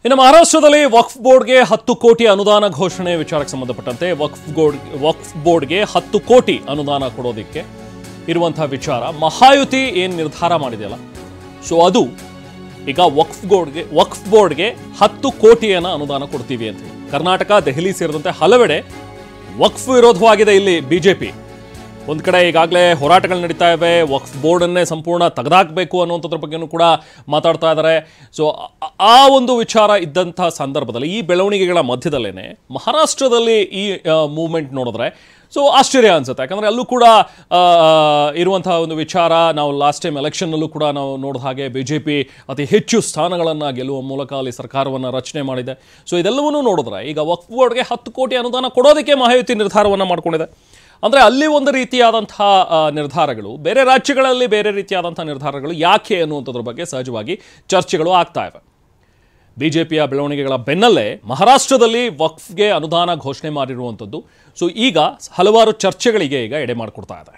ಇನ್ನು ಮಹಾರಾಷ್ಟ್ರದಲ್ಲಿ ವಕ್ಫ್ ಬೋರ್ಡ್ಗೆ 10 ಕೋಟಿ ಅನುದಾನ ಘೋಷಣೆ ವಿಚಾರಕ್ಕೆ ಸಂಬಂಧಪಟ್ಟಂತೆ ವಕ್ಫ್ ಬೋರ್ಡ್ಗೆ 10 ಕೋಟಿ ಅನುದಾನ ಕೊಡೋದಕ್ಕೆ ಇರುವಂತಹ ವಿಚಾರ ಮಹಾಯುತಿ ಏನು ನಿರ್ಧಾರ ಮಾಡಿದೆಯಲ್ಲ, ಸೊ ಅದು ಈಗ ವಕ್ಫ್ ಬೋರ್ಡ್ಗೆ 10 ಕೋಟಿಯನ್ನು ಅನುದಾನ ಕೊಡ್ತೀವಿ ಅಂತ ಹೇಳಿ ಕರ್ನಾಟಕ, ದೆಹಲಿ ಸೇರಿದಂತೆ ಹಲವೆಡೆ ವಕ್ಫ್ ವಿರೋಧವಾಗಿದೆ. ಇಲ್ಲಿ ಬಿಜೆಪಿ ಒಂದು ಕಡೆ ಈಗಾಗಲೇ ಹೋರಾಟಗಳು ನಡೀತಾ ಇವೆ, ವಕ್ಫ್ ಬೋರ್ಡನ್ನೇ ಸಂಪೂರ್ಣ ತೆಗೆದಾಕಬೇಕು ಅನ್ನುವಂಥದ್ರ ಬಗ್ಗೆನೂ ಕೂಡ ಮಾತಾಡ್ತಾ ಇದ್ದಾರೆ. ಸೊ ಆ ಒಂದು ವಿಚಾರ ಇದ್ದಂಥ ಸಂದರ್ಭದಲ್ಲಿ ಈ ಬೆಳವಣಿಗೆಗಳ ಮಧ್ಯದಲ್ಲೇ ಮಹಾರಾಷ್ಟ್ರದಲ್ಲಿ ಈ ಮೂವ್ಮೆಂಟ್ ನೋಡಿದ್ರೆ ಸೊ ಆಶ್ಚರ್ಯ ಅನ್ಸುತ್ತೆ. ಯಾಕಂದರೆ ಅಲ್ಲೂ ಕೂಡ ಇರುವಂತಹ ಒಂದು ವಿಚಾರ, ನಾವು ಲಾಸ್ಟ್ ಟೈಮ್ ಎಲೆಕ್ಷನ್ನಲ್ಲೂ ಕೂಡ ನಾವು ನೋಡಿದ ಹಾಗೆ BJP ಅತಿ ಹೆಚ್ಚು ಸ್ಥಾನಗಳನ್ನು ಗೆಲ್ಲುವ ಮೂಲಕ ಅಲ್ಲಿ ಸರ್ಕಾರವನ್ನು ರಚನೆ ಮಾಡಿದೆ. ಸೊ ಇದೆಲ್ಲವನ್ನೂ ನೋಡಿದ್ರೆ ಈಗ ವಕ್ಫ್ ಬೋರ್ಡ್ಗೆ 10 ಕೋಟಿ ಅನುದಾನ ಕೊಡೋದಕ್ಕೆ ಮಹಾಯುತಿ ನಿರ್ಧಾರವನ್ನು ಮಾಡಿಕೊಂಡಿದೆ. ಅಂದರೆ ಅಲ್ಲಿ ಒಂದು ರೀತಿಯಾದಂಥ ನಿರ್ಧಾರಗಳು, ಬೇರೆ ರಾಜ್ಯಗಳಲ್ಲಿ ಬೇರೆ ರೀತಿಯಾದಂಥ ನಿರ್ಧಾರಗಳು ಯಾಕೆ ಅನ್ನುವಂಥದ್ರ ಬಗ್ಗೆ ಸಹಜವಾಗಿ ಚರ್ಚೆಗಳು ಆಗ್ತಾ ಇವೆ. BJPಯ ಬೆಳವಣಿಗೆಗಳ ಬೆನ್ನಲ್ಲೇ ಮಹಾರಾಷ್ಟ್ರದಲ್ಲಿ ವಕ್ಫ್ಗೆ ಅನುದಾನ ಘೋಷಣೆ ಮಾಡಿರುವಂಥದ್ದು ಸೊ ಈಗ ಹಲವಾರು ಚರ್ಚೆಗಳಿಗೆ ಈಗ ಎಡೆ ಮಾಡಿಕೊಡ್ತಾ ಇದೆ.